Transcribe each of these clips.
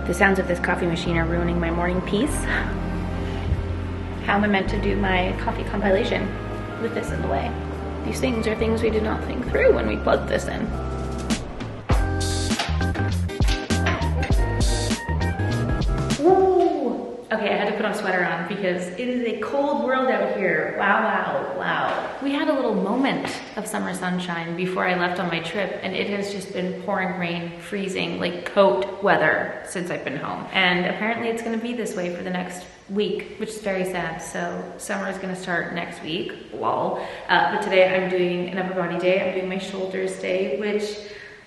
The sounds of this coffee machine are ruining my morning peace. How am I meant to do my coffee compilation with this in the way? These things are things we did not think through when we plugged this in. Woo! Okay, I had to put on a sweater on because it is a cold world out here. Wow, wow, wow. We had a little moment of summer sunshine before I left on my trip, and it has just been pouring rain, freezing, like coat weather since I've been home. And apparently it's gonna be this way for the next week, which is very sad. So summer is gonna start next week, lol. But today I'm doing an upper body day. I'm doing my shoulders day, which,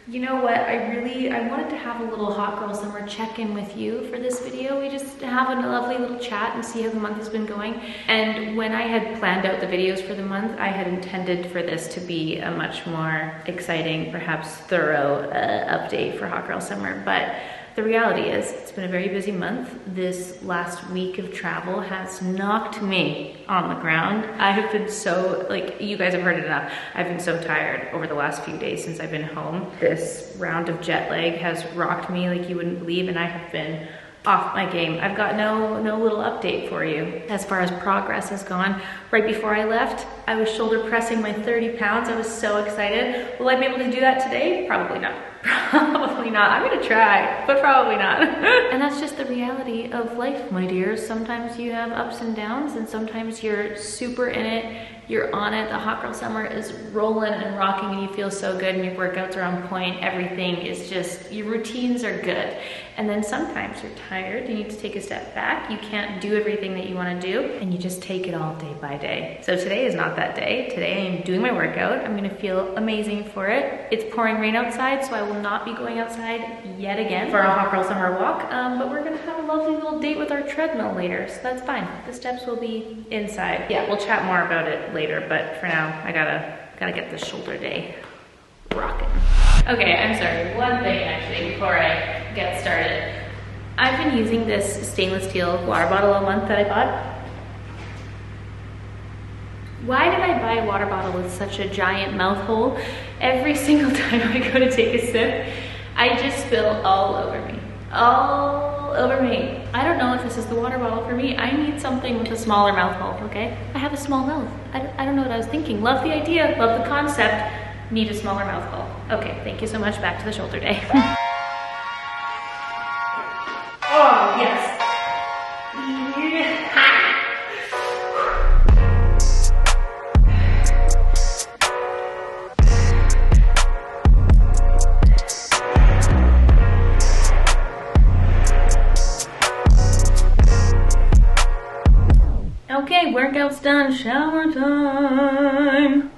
you know what, I wanted to have a little hot girl summer check-in with you for this video. We just have a lovely little chat and see how the month has been going. And when I had planned out the videos for the month, I had intended for this to be a much more exciting, perhaps thorough update for hot girl summer. But the reality is, it's been a very busy month. This last week of travel has knocked me on the ground. I have been so, like, you guys have heard it enough. I've been so tired over the last few days since I've been home. This round of jet lag has rocked me like you wouldn't believe, and I have been off my game. I've got no little update for you as far as progress has gone. Right before I left, I was shoulder pressing my 30 pounds. I was so excited. Will I be able to do that today? Probably not. Probably not. I'm gonna try, but probably not. And that's just the reality of life, my dears. Sometimes you have ups and downs, and sometimes you're super in it, you're on it, the hot girl summer is rolling and rocking, and you feel so good, and your workouts are on point, everything is just, your routines are good. And then sometimes you're tired, you need to take a step back, you can't do everything that you wanna do, and you just take it all day by day. So today is not that day. Today I am doing my workout. I'm gonna feel amazing for it. It's pouring rain outside, so I will not be going outside yet again for a hot girl summer walk, but we're gonna have a lovely little date with our treadmill later, so that's fine. The steps will be inside. Yeah, we'll chat more about it later, but for now, I gotta get this shoulder day rocking. Okay, I'm sorry, one thing actually before I get started. I've been using this stainless steel water bottle a month that I bought. Why did I buy a water bottle with such a giant mouth hole? Every single time I go to take a sip, I just spill all over me. All over me. I don't know if this is the water bottle for me. I need something with a smaller mouth hole, okay? I have a small mouth. I don't know what I was thinking. Love the idea, love the concept. Need a smaller mouth hole. Okay, thank you so much. Back to the shoulder day. Oh, yes. Okay, workout's done, shower time.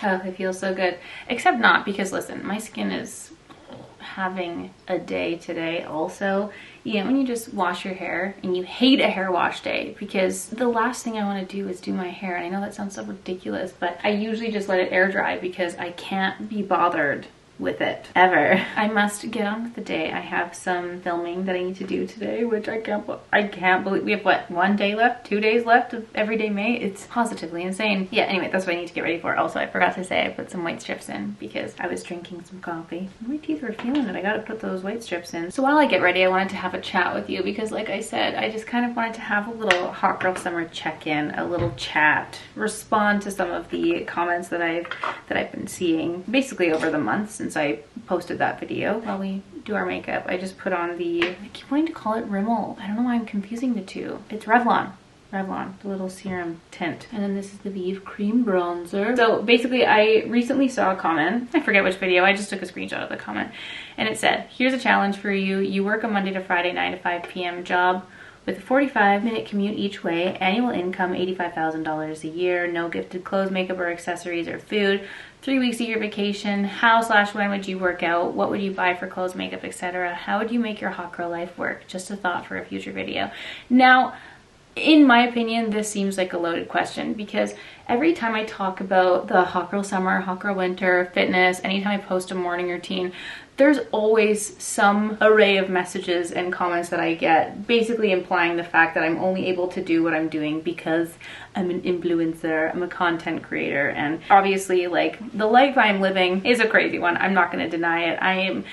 Oh, it feels so good. Except not, because listen, my skin is having a day today also. You know, when you just wash your hair and you hate a hair wash day, because the last thing I want to do is do my hair. And I know that sounds so ridiculous, but I usually just let it air dry because I can't be bothered with it ever. I must get on with the day. I have some filming that I need to do today, which I can't believe. We have what, 1 day left, 2 days left of everyday May? It's positively insane. Yeah, anyway, that's what I need to get ready for. Also, I forgot to say I put some white strips in because I was drinking some coffee. My teeth were feeling it. I gotta put those white strips in. So while I get ready, I wanted to have a chat with you because, like I said, I just kind of wanted to have a little hot girl summer check-in, a little chat, respond to some of the comments that I've been seeing basically over the months since I posted that video. While we do our makeup, I just put on I keep wanting to call it Rimmel. I don't know why I'm confusing the two. It's Revlon, the little serum tint. And then this is the Vive Cream Bronzer. So basically, I recently saw a comment. I forget which video. I just took a screenshot of the comment. And it said, here's a challenge for you. You work a Monday to Friday, 9 to 5 p.m. job with a 45-minute commute each way, annual income $85,000 a year, no gifted clothes, makeup, or accessories or food, 3 weeks a year vacation. How/when would you work out? What would you buy for clothes, makeup, etc.? How would you make your hot girl life work? Just a thought for a future video. Now, In my opinion, this seems like a loaded question because every time I talk about the hot girl summer, hot girl winter, fitness, anytime I post a morning routine, there's always some array of messages and comments that I get, basically implying the fact that I'm only able to do what I'm doing because I'm an influencer, I'm a content creator, and obviously like the life I'm living is a crazy one. I'm not going to deny it. I am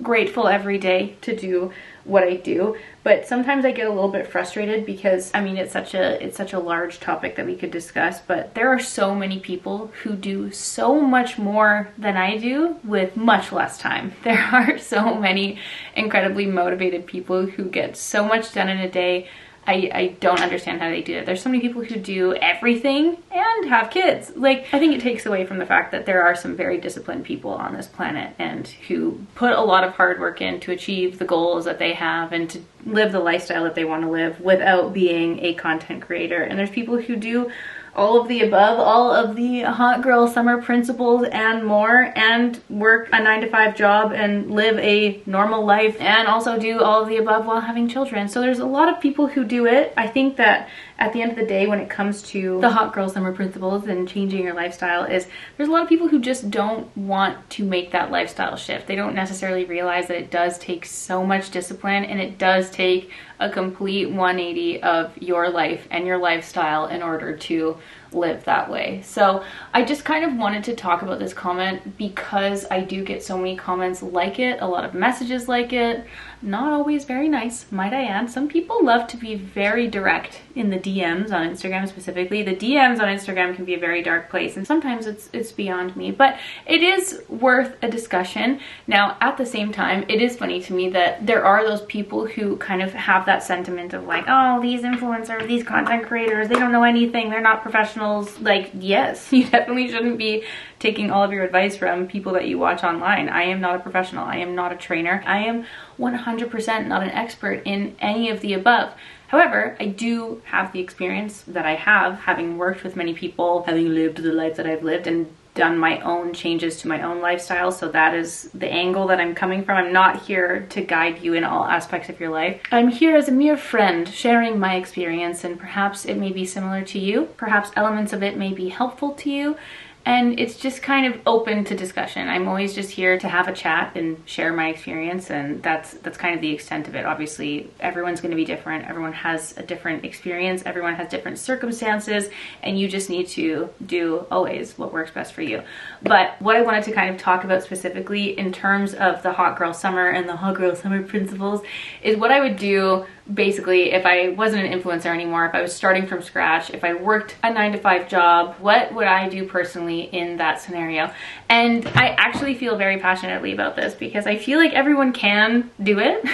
grateful every day to do what I do, but sometimes I get a little bit frustrated because I mean it's such a large topic that we could discuss, but there are so many people who do so much more than I do with much less time. There are so many incredibly motivated people who get so much done in a day. I don't understand how they do it. There's so many people who do everything and have kids. Like, I think it takes away from the fact that there are some very disciplined people on this planet and who put a lot of hard work in to achieve the goals that they have and to live the lifestyle that they want to live without being a content creator. And there's people who do all of the above, all of the hot girl summer principles and more, and work a 9-to-5 job and live a normal life and also do all of the above while having children. So there's a lot of people who do it. I think that at the end of the day, when it comes to the hot girl summer principles and changing your lifestyle, is there's a lot of people who just don't want to make that lifestyle shift. They don't necessarily realize that it does take so much discipline and it does take a complete 180 of your life and your lifestyle in order to live that way. So I just kind of wanted to talk about this comment because I do get so many comments like it, a lot of messages like it, not always very nice, might I add. Some people love to be very direct in the DMs on Instagram specifically. The DMs on Instagram can be a very dark place and sometimes it's beyond me, but it is worth a discussion. Now, at the same time, it is funny to me that there are those people who kind of have that sentiment of like, oh, these influencers, these content creators, they don't know anything, they're not professionals. Like, yes, you definitely shouldn't be taking all of your advice from people that you watch online. I am not a professional. I am not a trainer. I am 100% not an expert in any of the above. However, I do have the experience that I have, having worked with many people, having lived the life that I've lived, and done my own changes to my own lifestyle. So that is the angle that I'm coming from. I'm not here to guide you in all aspects of your life. I'm here as a mere friend sharing my experience, and perhaps it may be similar to you. Perhaps elements of it may be helpful to you. And it's just kind of open to discussion. I'm always just here to have a chat and share my experience, and that's kind of the extent of it. Obviously, everyone's going to be different. Everyone has a different experience. Everyone has different circumstances, and you just need to do always what works best for you. But what I wanted to kind of talk about specifically in terms of the hot girl summer and the hot girl summer principles is what I would do basically if I wasn't an influencer anymore, if I was starting from scratch, if I worked a 9-to-5 job, what would I do personally in that scenario? And I actually feel very passionately about this because I feel like everyone can do it.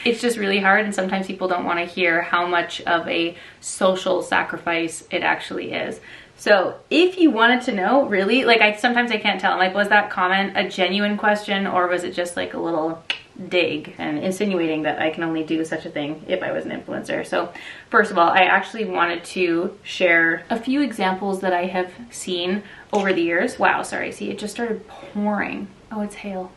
It's just really hard, and sometimes people don't want to hear how much of a social sacrifice it actually is. So if you wanted to know, really, like sometimes I can't tell. I'm like, was that comment a genuine question, or was it just like a little dig and insinuating that I can only do such a thing if I was an influencer? So first of all, I actually wanted to share a few examples that I have seen over the years. Wow, sorry, see, it just started pouring. Oh, it's hail.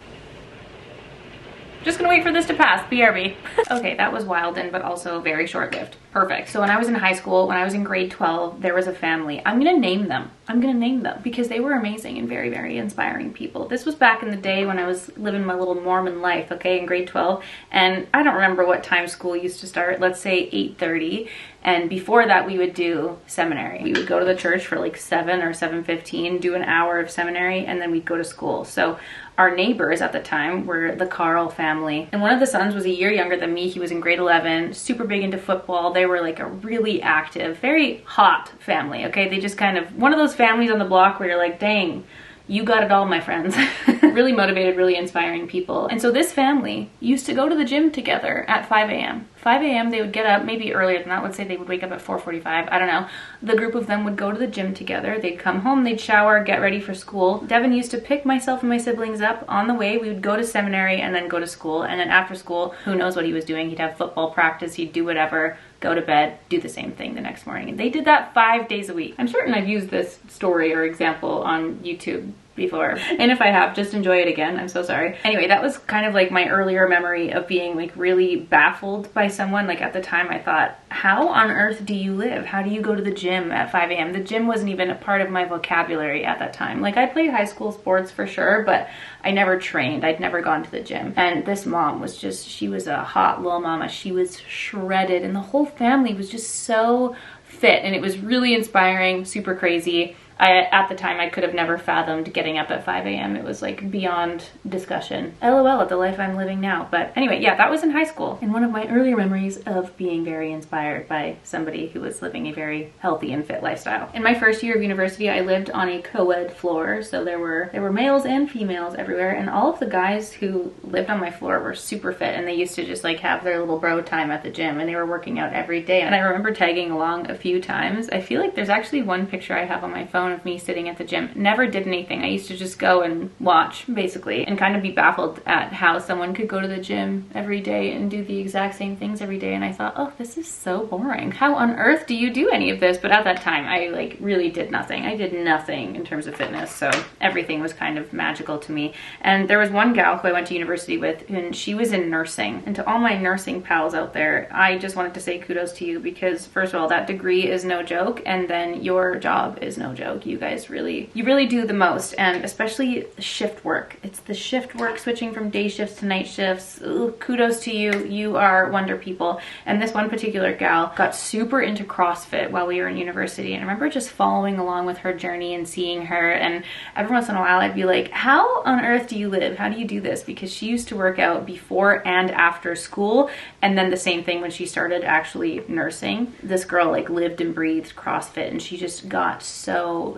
Just gonna wait for this to pass, BRB. Okay, that was Wilden, but also very short-lived. Perfect. So when I was in high school, when I was in grade 12, there was a family. I'm gonna name them. I'm gonna name them because they were amazing and very, very inspiring people. This was back in the day when I was living my little Mormon life, okay, in grade 12. And I don't remember what time school used to start. Let's say 8:30. And before that, we would do seminary. We would go to the church for like 7 or 7:15, do an hour of seminary, and then we'd go to school. So our neighbors at the time were the Carl family. And one of the sons was a year younger than me. He was in grade 11, super big into football. They were like a really active, very hot family, okay? They just kind of, one of those families on the block where you're like, dang, you got it all, my friends. Really motivated, really inspiring people. And so this family used to go to the gym together at 5 a.m. 5 a.m. they would get up, maybe earlier than that. Let's say they would wake up at 4:45. I don't know. The group of them would go to the gym together. They'd come home, they'd shower, get ready for school. Devin used to pick myself and my siblings up on the way. We would go to seminary and then go to school. And then after school, who knows what he was doing. He'd have football practice, he'd do whatever, go to bed, do the same thing the next morning. And they did that 5 days a week. I'm certain I've used this story or example on YouTube before. And if I have, just enjoy it again. I'm so sorry. Anyway, that was kind of like my earlier memory of being like really baffled by someone. Like at the time I thought, how on earth do you live? How do you go to the gym at 5 a.m.? The gym wasn't even a part of my vocabulary at that time. Like I played high school sports for sure, but I never trained. I'd never gone to the gym. And this mom was just, she was a hot little mama. She was shredded and the whole family was just so fit, and it was really inspiring, super crazy. At the time, I could have never fathomed getting up at 5 a.m. It was like beyond discussion. LOL at the life I'm living now. But anyway, yeah, that was in high school. And one of my earlier memories of being very inspired by somebody who was living a very healthy and fit lifestyle. In my first year of university, I lived on a co-ed floor. So there were males and females everywhere. And all of the guys who lived on my floor were super fit. And they used to just like have their little bro time at the gym. And they were working out every day. And I remember tagging along a few times. I feel like there's actually one picture I have on my phone of me sitting at the gym. Never did anything. I used to just go and watch basically and kind of be baffled at how someone could go to the gym every day and do the exact same things every day. And I thought, oh, this is so boring. How on earth do you do any of this? But at that time, I like really did nothing. I did nothing in terms of fitness. So everything was kind of magical to me. And there was one gal who I went to university with, and she was in nursing. And to all my nursing pals out there, I just wanted to say kudos to you, because first of all, that degree is no joke. And then your job is no joke. You guys you really do the most, and especially shift work. It's the shift work, switching from day shifts to night shifts. Ooh, kudos to you. You are wonder people. And this one particular gal got super into CrossFit while we were in university, and I remember just following along with her journey and seeing her, and every once in a while I'd be like, how on earth do you live? How do you do this? Because she used to work out before and after school, and then the same thing when she started actually nursing. This girl like lived and breathed CrossFit, and she just got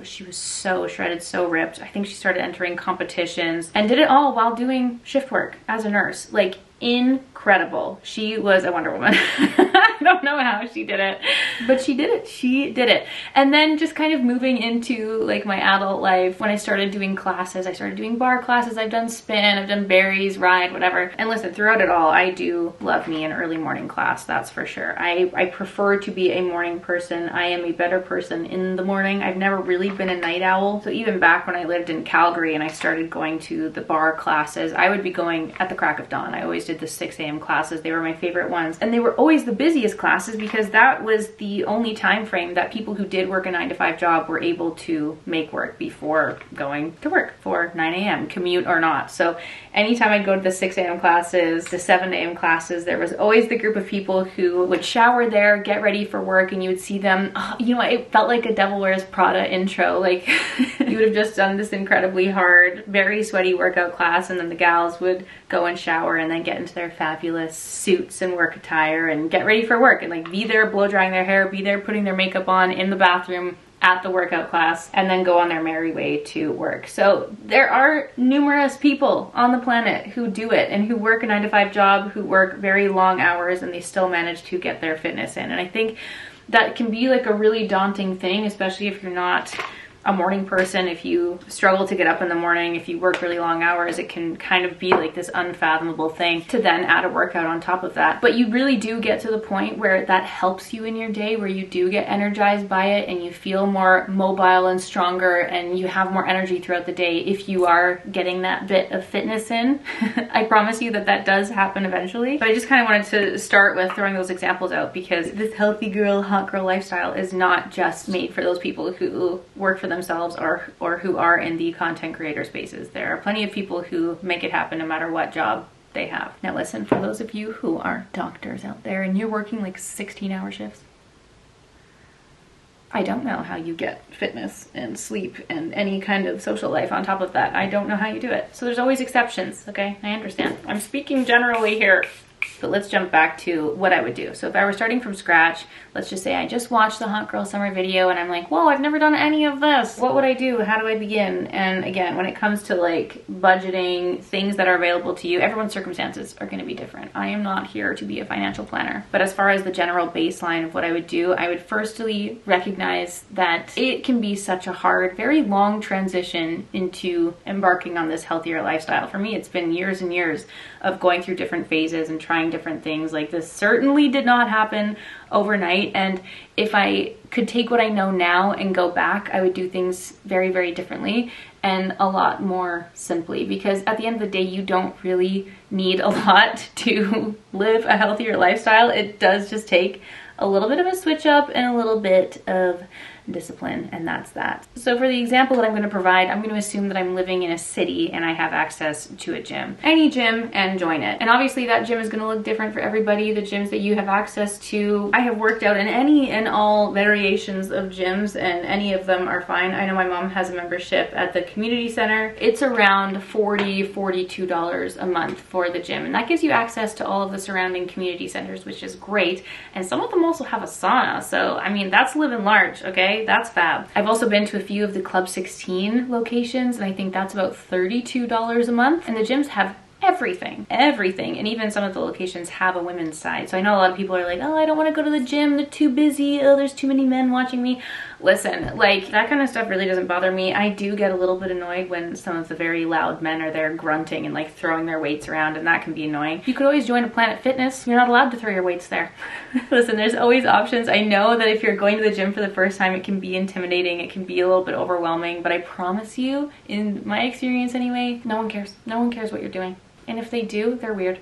she was so shredded, so ripped. I think she started entering competitions and did it all while doing shift work as a nurse. Like, incredible. She was a Wonder Woman. I don't know how she did it, but she did it. She did it. And then just kind of moving into like my adult life, when I started doing classes, I started doing bar classes. I've done spin, I've done berries, ride, whatever. And listen, throughout it all, I do love me an early morning class. That's for sure. I prefer to be a morning person. I am a better person in the morning. I've never really been a night owl. So even back when I lived in Calgary and I started going to the bar classes, I would be going at the crack of dawn. I always did the 6 a.m. classes. They were my favorite ones. And they were always the busiest classes because that was the only time frame that people who did work a 9-to-5 job were able to make work before going to work for 9 a.m., commute or not. So anytime I'd go to the 6 a.m. classes, the 7 a.m. classes, there was always the group of people who would shower there, get ready for work, and you would see them, it felt like a Devil Wears Prada intro. Like you would have just done this incredibly hard, very sweaty workout class, and then the gals would go and shower and then get into their fabulous suits and work attire and get ready for work and like be there blow drying their hair, be there putting their makeup on in the bathroom at the workout class, and then go on their merry way to work. So there are numerous people on the planet who do it and who work a 9-to-5 job, who work very long hours, and they still manage to get their fitness in. And I think that can be like a really daunting thing, especially if you're not a morning person. If you struggle to get up in the morning, if you work really long hours, it can kind of be like this unfathomable thing to then add a workout on top of that. But you really do get to the point where that helps you in your day, where you do get energized by it and you feel more mobile and stronger and you have more energy throughout the day if you are getting that bit of fitness in. I promise you that does happen eventually. But I just kind of wanted to start with throwing those examples out, because this healthy girl, hot girl lifestyle is not just made for those people who work for themselves or who are in the content creator spaces. There are plenty of people who make it happen no matter what job they have. Now listen, for those of you who are doctors out there and you're working like 16-hour shifts, I don't know how you get fitness and sleep and any kind of social life on top of that. I don't know how you do it. So there's always exceptions, okay? I understand. I'm speaking generally here. But let's jump back to what I would do. So if I were starting from scratch, let's just say I just watched the Hot Girl Summer video and I'm like, whoa, I've never done any of this. What would I do? How do I begin? And again, when it comes to like budgeting, things that are available to you, everyone's circumstances are going to be different. I am not here to be a financial planner. But as far as the general baseline of what I would do, I would firstly recognize that it can be such a hard, very long transition into embarking on this healthier lifestyle. For me, it's been years and years of going through different phases and trying trying different things. Like, this certainly did not happen overnight, and if I could take what I know now and go back, I would do things very, very differently and a lot more simply, because at the end of the day, you don't really need a lot to live a healthier lifestyle. It does just take a little bit of a switch up and a little bit of discipline, and that's that. So for the example that I'm going to provide, I'm going to assume that I'm living in a city and I have access to a gym. Any gym, and join it. And obviously that gym is going to look different for everybody. The gyms that you have access to, I have worked out in any and all variations of gyms, and any of them are fine. I know my mom has a membership at the community center. It's around $40, $42 a month for the gym, and that gives you access to all of the surrounding community centers, which is great. And some of them also have a sauna, so I mean, that's living large, okay? That's fab. I've also been to a few of the Club 16 locations, and I think that's about $32 a month. And the gyms have everything, and even some of the locations have a women's side. So I know a lot of people are like, oh, I don't want to go to the gym, they're too busy, oh, there's too many men watching me. Listen, like, that kind of stuff really doesn't bother me. I do get a little bit annoyed when some of the very loud men are there grunting and like throwing their weights around, and that can be annoying. You could always join a Planet Fitness. You're not allowed to throw your weights there. Listen, there's always options. I know that if you're going to the gym for the first time, it can be intimidating, it can be a little bit overwhelming, but I promise you, in my experience anyway, no one cares. No one cares what you're doing. And if they do, they're weird.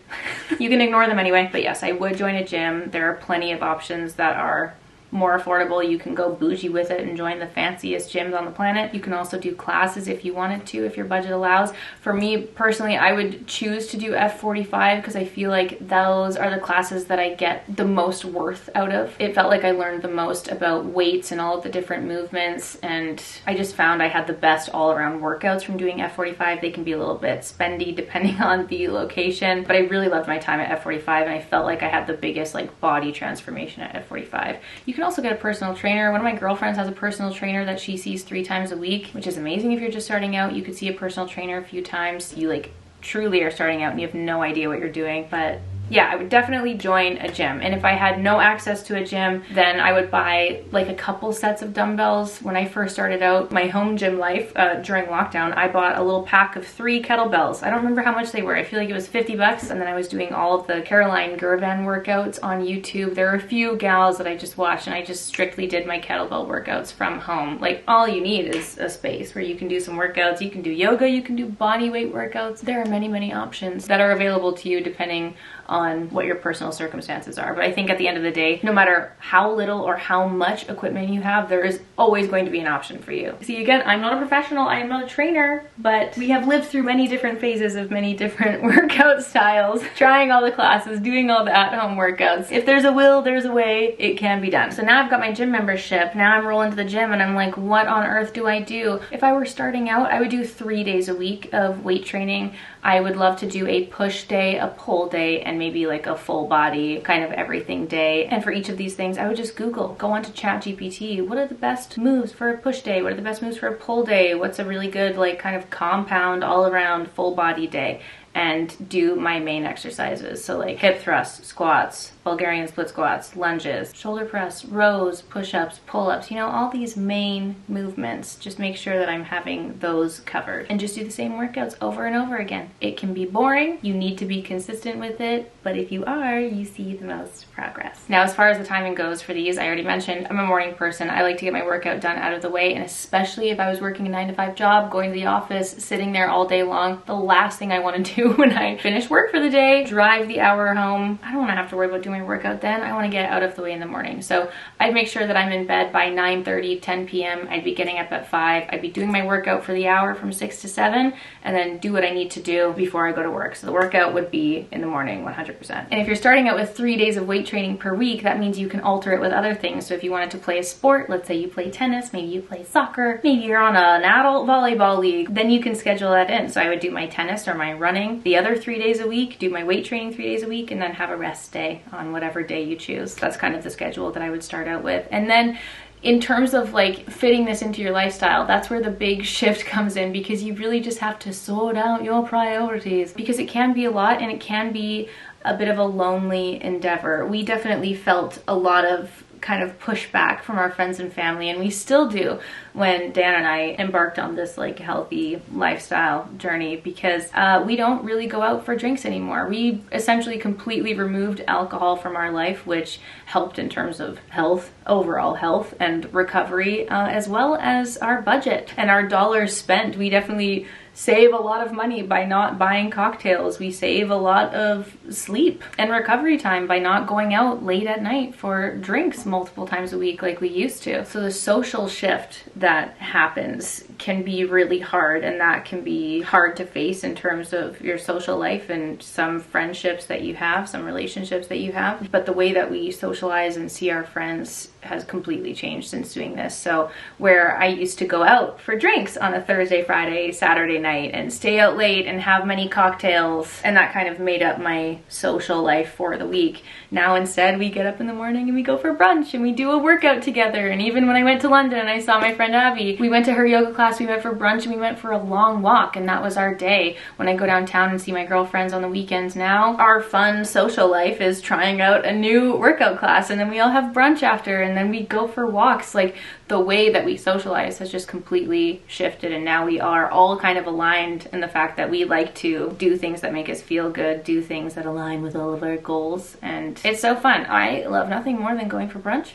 You can ignore them anyway. But yes, I would join a gym. There are plenty of options that are more affordable. You can go bougie with it and join the fanciest gyms on the planet. You can also do classes if you wanted to, if your budget allows. For me personally, I would choose to do F45 because I feel like those are the classes that I get the most worth out of. It felt like I learned the most about weights and all of the different movements, and I just found I had the best all-around workouts from doing F45. They can be a little bit spendy depending on the location, but I really loved my time at F45, and I felt like I had the biggest like body transformation at F45. You can also get a personal trainer. One of my girlfriends has a personal trainer that she sees 3 times a week, which is amazing if you're just starting out. You could see a personal trainer a few times. You like truly are starting out and you have no idea what you're doing, but yeah, I would definitely join a gym. And if I had no access to a gym, then I would buy like a couple sets of dumbbells. When I first started out my home gym life during lockdown, I bought a little pack of 3 kettlebells. I don't remember how much they were. I feel like it was 50 bucks. And then I was doing all of the Caroline Gurvan workouts on YouTube. There are a few gals that I just watched, and I just strictly did my kettlebell workouts from home. Like, all you need is a space where you can do some workouts. You can do yoga, you can do body weight workouts. There are many, many options that are available to you depending on what your personal circumstances are. But I think at the end of the day, no matter how little or how much equipment you have, there is always going to be an option for you. See, again, I'm not a professional, I am not a trainer, but we have lived through many different phases of many different workout styles, trying all the classes, doing all the at-home workouts. If there's a will, there's a way, it can be done. So now I've got my gym membership, now I'm rolling to the gym and I'm like, what on earth do I do? If I were starting out, I would do 3 days a week of weight training. I would love to do a push day, a pull day, and maybe like a full body kind of everything day. And for each of these things, I would just Google, go onto ChatGPT. What are the best moves for a push day? What are the best moves for a pull day? What's a really good like kind of compound all around full body day? And do my main exercises. So like hip thrusts, squats, Bulgarian split squats, lunges, shoulder press, rows, push-ups, pull-ups, you know, all these main movements. Just make sure that I'm having those covered. And just do the same workouts over and over again. It can be boring, you need to be consistent with it, but if you are, you see the most progress. Now, as far as the timing goes for these, I already mentioned, I'm a morning person. I like to get my workout done out of the way, and especially if I was working a 9-to-5 job, going to the office, sitting there all day long, the last thing I want to do when I finish work for the day, drive the hour home, I don't want to have to worry about doing my workout then. I want to get out of the way in the morning. So I'd make sure that I'm in bed by 9:30, 10 p.m. I'd be getting up at 5. I'd be doing my workout for the hour from 6 to 7, and then do what I need to do before I go to work. So the workout would be in the morning, 100%. And if you're starting out with 3 days of weight training per week, that means you can alter it with other things. So if you wanted to play a sport, let's say you play tennis, maybe you play soccer, maybe you're on an adult volleyball league, then you can schedule that in. So I would do my tennis or my running the other 3 days a week, do my weight training 3 days a week, and then have a rest day on whatever day you choose. That's kind of the schedule that I would start out with. And then in terms of like fitting this into your lifestyle, that's where the big shift comes in, because you really just have to sort out your priorities, because it can be a lot and it can be a bit of a lonely endeavor. We definitely felt a lot of kind of pushback from our friends and family, and we still do when Dan and I embarked on this like healthy lifestyle journey, because we don't really go out for drinks anymore. We essentially completely removed alcohol from our life, which helped in terms of health, overall health and recovery, as well as our budget and our dollars spent. We definitely save a lot of money by not buying cocktails. We save a lot of sleep and recovery time by not going out late at night for drinks multiple times a week like we used to. So the social shift that happens can be really hard, and that can be hard to face in terms of your social life and some friendships that you have, some relationships that you have. But the way that we socialize and see our friends has completely changed since doing this. So where I used to go out for drinks on a Thursday, Friday, Saturday night and stay out late and have many cocktails, and that kind of made up my social life for the week. Now instead we get up in the morning and we go for brunch and we do a workout together. And even when I went to London and I saw my friend Hubby, we went to her yoga class, we went for brunch, and we went for a long walk, and that was our day. When I go downtown and see my girlfriends on the weekends now, our fun social life is trying out a new workout class, and then we all have brunch after, and then we go for walks. Like, the way that we socialize has just completely shifted, and now we are all kind of aligned in the fact that we like to do things that make us feel good, do things that align with all of our goals, and it's so fun. I love nothing more than going for brunch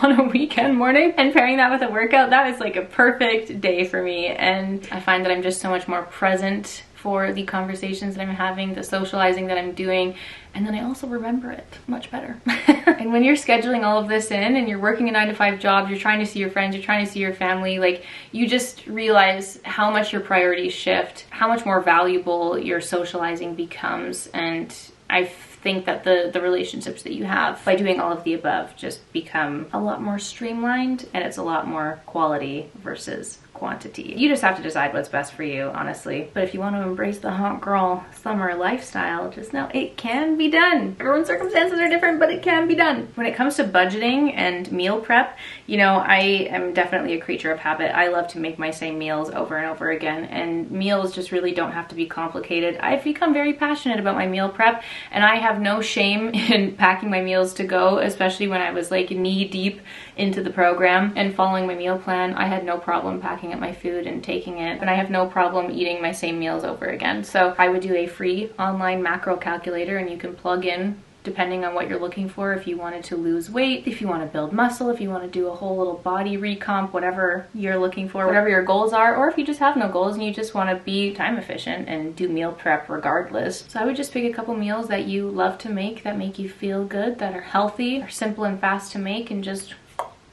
on a weekend morning and pairing that with a workout. That is like a perfect day for me, and I find that I'm just so much more present for the conversations that I'm having, the socializing that I'm doing, and then I also remember it much better. And when you're scheduling all of this in and you're working a 9-to-5 job, you're trying to see your friends, you're trying to see your family, like, you just realize how much your priorities shift, how much more valuable your socializing becomes. And I think that the relationships that you have by doing all of the above just become a lot more streamlined, and it's a lot more quality versus quantity. You just have to decide what's best for you, honestly. But if you want to embrace the hot girl summer lifestyle, just know it can be done. Everyone's circumstances are different, but it can be done. When it comes to budgeting and meal prep, you know, I am definitely a creature of habit. I love to make my same meals over and over again, and meals just really don't have to be complicated. I've become very passionate about my meal prep, and I have no shame in packing my meals to go, especially when I was like knee deep into the program and following my meal plan. I had no problem packing up my food and taking it, and I have no problem eating my same meals over again. So I would do a free online macro calculator, and you can plug in depending on what you're looking for. If you wanted to lose weight, if you want to build muscle, if you want to do a whole little body recomp, whatever you're looking for, whatever your goals are, or if you just have no goals and you just want to be time efficient and do meal prep regardless. So I would just pick a couple meals that you love to make, that make you feel good, that are healthy, are simple and fast to make, and just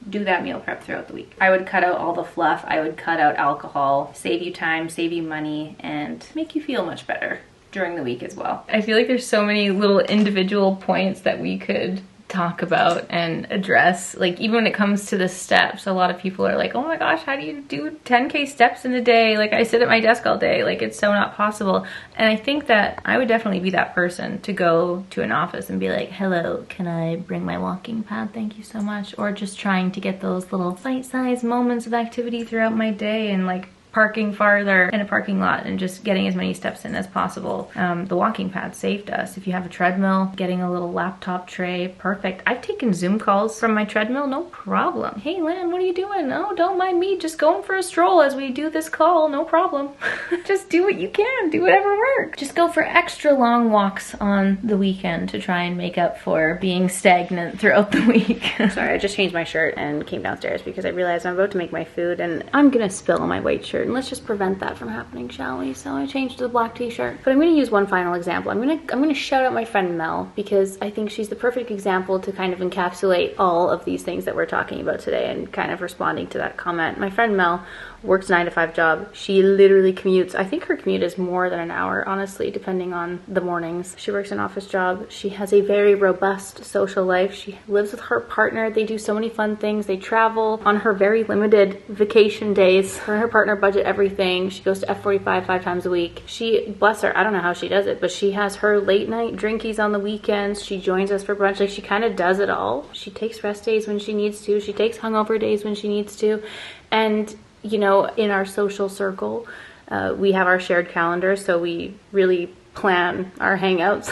do that meal prep throughout the week. I would cut out all the fluff, I would cut out alcohol, save you time, save you money, and make you feel much better during the week as well. I feel like there's so many little individual points that we could talk about and address. Like, even when it comes to the steps, a lot of people are like, oh my gosh, how do you do 10K steps in a day? Like, I sit at my desk all day. Like, it's so not possible. And I think that I would definitely be that person to go to an office and be like, hello, can I bring my walking pad? Thank you so much. Or just trying to get those little bite-sized moments of activity throughout my day, and like parking farther in a parking lot and just getting as many steps in as possible. The walking pad saved us. If you have a treadmill, getting a little laptop tray, perfect. I've taken Zoom calls from my treadmill, no problem. Hey Lan, what are you doing? Oh, don't mind me, just going for a stroll as we do this call, no problem. Just do what you can, do whatever works. Just go for extra long walks on the weekend to try and make up for being stagnant throughout the week. Sorry, I just changed my shirt and came downstairs because I realized I'm about to make my food and I'm gonna spill on my white shirt. And let's just prevent that from happening, shall we? So I changed to the black t-shirt. But I'm gonna use one final example. I'm gonna shout out my friend Mel, because I think she's the perfect example to kind of encapsulate all of these things that we're talking about today, and kind of responding to that comment. My friend Mel works a 9-to-5 job. She literally commutes. I think her commute is more than an hour, honestly, depending on the mornings. She works an office job. She has a very robust social life. She lives with her partner. They do so many fun things. They travel on her very limited vacation days. Her and her partner budget everything. She goes to F45 5 times a week. She, bless her, I don't know how she does it, but she has her late night drinkies on the weekends. She joins us for brunch. Like, she kind of does it all. She takes rest days when she needs to. She takes hungover days when she needs to. And you know, in our social circle, we have our shared calendar, so we really plan our hangouts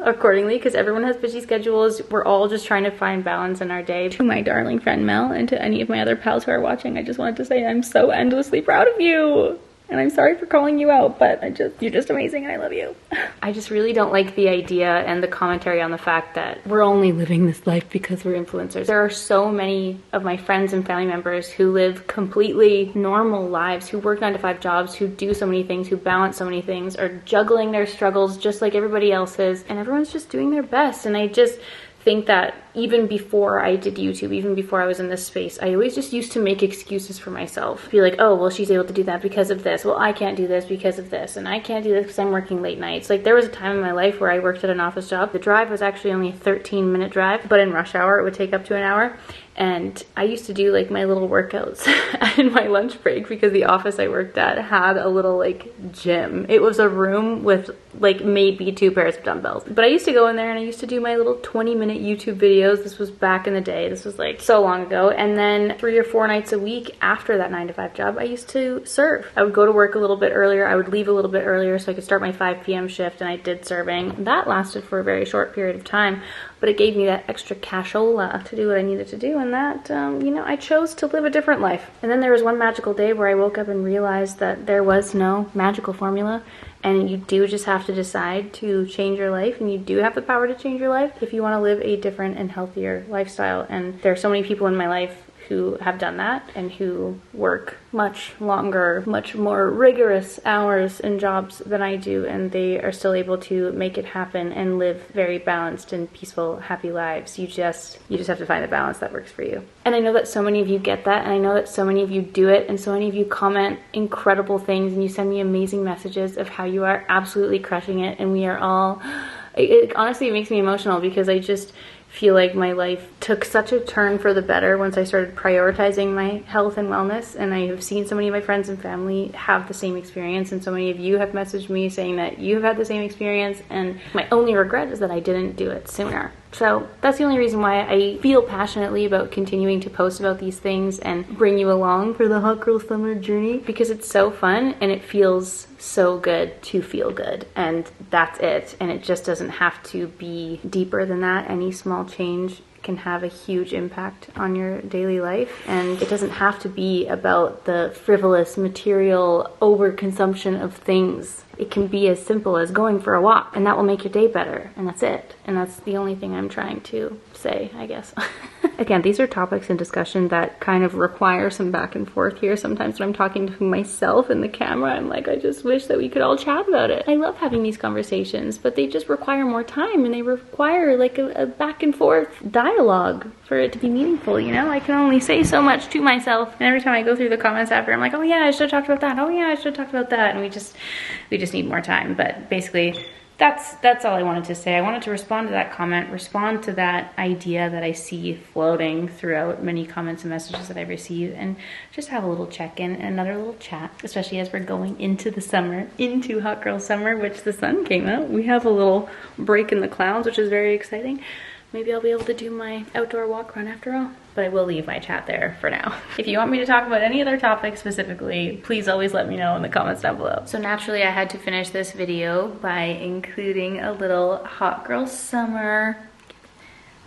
accordingly because everyone has busy schedules. We're all just trying to find balance in our day. To my darling friend Mel and to any of my other pals who are watching, I just wanted to say I'm so endlessly proud of you. And I'm sorry for calling you out, but you're just amazing and I love you. I just really don't like the idea and the commentary on the fact that we're only living this life because we're influencers. There are so many of my friends and family members who live completely normal lives, who work 9-to-5 jobs, who do so many things, who balance so many things, are juggling their struggles just like everybody else is, and everyone's just doing their best. And I just think that even before I did YouTube, even before I was in this space, I always just used to make excuses for myself. Be like, oh, well, she's able to do that because of this. Well, I can't do this because of this. And I can't do this because I'm working late nights. Like, there was a time in my life where I worked at an office job. The drive was actually only a 13-minute drive, but in rush hour, it would take up to an hour. And I used to do like my little workouts in my lunch break because the office I worked at had a little like gym. It was a room with like maybe 2 pairs of dumbbells. But I used to go in there and I used to do my little 20-minute YouTube videos. This was back in the day. This was like so long ago. And then 3 or 4 nights a week after that 9-to-5 job, I used to serve. I would go to work a little bit earlier. I would leave a little bit earlier so I could start my 5 p.m. shift, and I did serving. That lasted for a very short period of time, but it gave me that extra cashola to do what I needed to do, and that, you know, I chose to live a different life. And then there was one magical day where I woke up and realized that there was no magical formula, and you do just have to decide to change your life, and you do have the power to change your life if you want to live a different and healthier lifestyle. And there are so many people in my life who have done that and who work much longer, much more rigorous hours and jobs than I do, and they are still able to make it happen and live very balanced and peaceful, happy lives. You just have to find the balance that works for you. And I know that so many of you get that, and I know that so many of you do it, and so many of you comment incredible things, and you send me amazing messages of how you are absolutely crushing it, and we are all, it honestly makes me emotional because I just feel like my life took such a turn for the better once I started prioritizing my health and wellness. And I have seen so many of my friends and family have the same experience, and so many of you have messaged me saying that you have had the same experience, and my only regret is that I didn't do it sooner. So that's the only reason why I feel passionately about continuing to post about these things and bring you along for the hot girl summer journey, because it's so fun and it feels so good to feel good, and that's it. And it just doesn't have to be deeper than that. Any small change can have a huge impact on your daily life, and it doesn't have to be about the frivolous material overconsumption of things. It can be as simple as going for a walk, and that will make your day better, and that's it. And that's the only thing I'm trying to say, I guess. Again, these are topics in discussion that kind of require some back and forth here. Sometimes when I'm talking to myself in the camera, I'm like, I just wish that we could all chat about it. I love having these conversations, but they just require more time, and they require like a back and forth dialogue for it to be meaningful, you know? I can only say so much to myself, and every time I go through the comments after, I'm like, oh yeah, I should have talked about that. Oh yeah, I should have talked about that. And we just need more time. But basically, that's all I wanted to say. I wanted to respond to that comment, respond to that idea that I see floating throughout many comments and messages that I receive, and just have a little check-in and another little chat, especially as we're going into the summer, into hot girl summer, which the sun came out. We have a little break in the clouds, which is very exciting. Maybe I'll be able to do my outdoor walk run after all. But I will leave my chat there for now. If you want me to talk about any other topic specifically, please always let me know in the comments down below. So naturally I had to finish this video by including a little hot girl summer.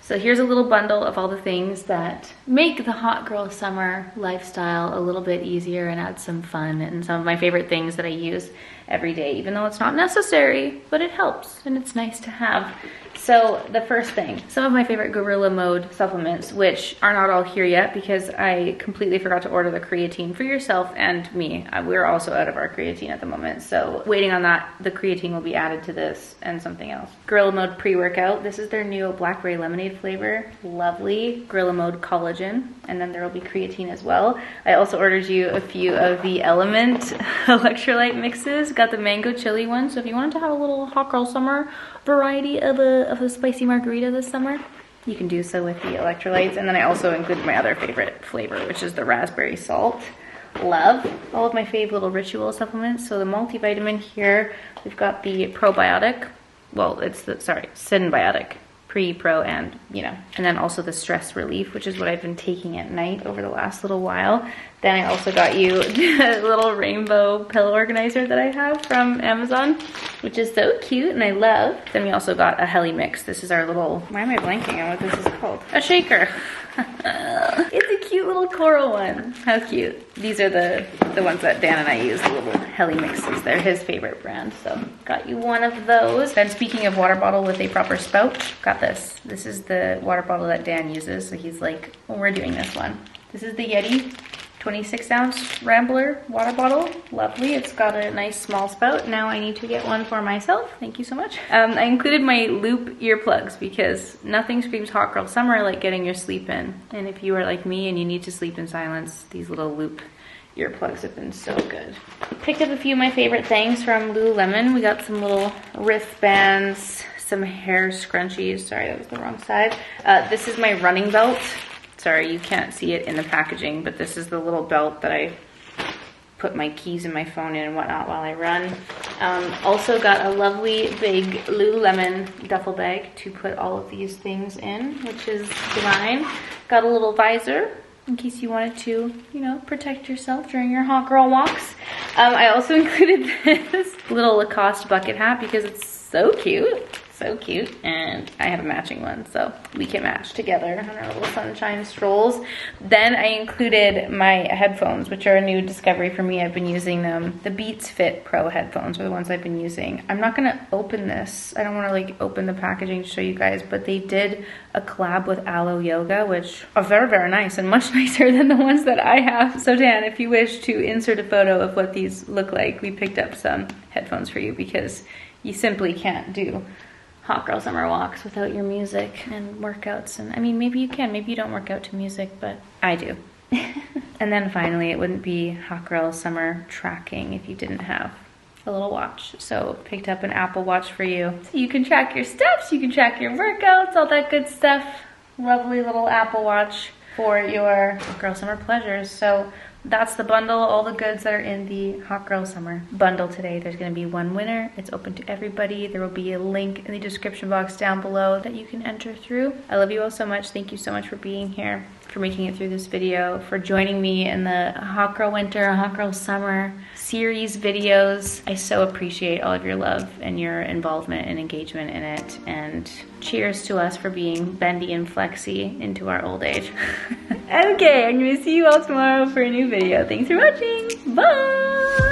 So here's a little bundle of all the things that make the hot girl summer lifestyle a little bit easier and add some fun, and some of my favorite things that I use every day, even though it's not necessary, but it helps and it's nice to have. So the first thing, some of my favorite Gorilla Mode supplements, which are not all here yet because I completely forgot to order the creatine for yourself and me. We're also out of our creatine at the moment, so waiting on that. The creatine will be added to this and something else. Gorilla Mode pre-workout. This is their new blackberry lemonade flavor. Lovely. Gorilla Mode collagen, and then there will be creatine as well. I also ordered you a few of the Element electrolyte mixes. Got the mango chili one, so if you wanted to have a little hot girl summer variety of a spicy margarita this summer, you can do so with the electrolytes. And then I also included my other favorite flavor, which is the raspberry salt. Love all of my fave little ritual supplements. So the multivitamin here, we've got the probiotic, well, it's the, sorry, symbiotic pre, pro, and you know. And then also the stress relief, which is what I've been taking at night over the last little while. Then I also got you a little rainbow pillow organizer that I have from Amazon, which is so cute and I love. Then we also got a Heli mix. This is our little, why am I blanking on what this is called? A shaker. It's a cute little coral one. How cute. These are the ones that Dan and I use, the little Heli mixes. They're his favorite brand, so got you one of those. Then speaking of water bottle with a proper spout, got this. This is the water bottle that Dan uses, so he's like, well, we're doing this one. This is the Yeti 26-ounce Rambler water bottle. Lovely. It's got a nice small spout. Now I need to get one for myself. Thank you so much. I included my loop earplugs because nothing screams hot girl summer like getting your sleep in. And if you are like me and you need to sleep in silence, these little loop earplugs have been so good. Picked up a few of my favorite things from Lululemon. We got some little wristbands, some hair scrunchies. Sorry, that was the wrong side. This is my running belt. Sorry, you can't see it in the packaging, but this is the little belt that I put my keys and my phone in and whatnot while I run. Also got a lovely big Lululemon duffel bag to put all of these things in, which is divine. Got a little visor in case you wanted to, you know, protect yourself during your hot girl walks. I also included this little Lacoste bucket hat because it's so cute. So cute, and I have a matching one, so we can match together on our little sunshine strolls. Then I included my headphones, which are a new discovery for me. I've been using them. The Beats Fit Pro headphones are the ones I've been using. I'm not gonna open this. I don't wanna like open the packaging to show you guys, but they did a collab with Aloe Yoga, which are very, very nice and much nicer than the ones that I have. So Dan, if you wish to insert a photo of what these look like, we picked up some headphones for you because you simply can't do hot girl summer walks without your music and workouts. And I mean, maybe you can, maybe you don't work out to music, but I do. And then finally, it wouldn't be hot girl summer tracking if you didn't have a little watch. So picked up an Apple Watch for you. So you can track your steps, you can track your workouts, all that good stuff. Lovely little Apple Watch for your hot girl summer pleasures. So that's the bundle, all the goods that are in the Hot Girl Summer bundle today. There's gonna be one winner. It's open to everybody. There will be a link in the description box down below that you can enter through. I love you all so much. Thank you so much for being here, for making it through this video, for joining me in the Hot Girl Winter, Hot Girl Summer series videos. I so appreciate all of your love and your involvement and engagement in it. And cheers to us for being bendy and flexy into our old age. Okay, I'm gonna see you all tomorrow for a new video. Thanks for watching. Bye!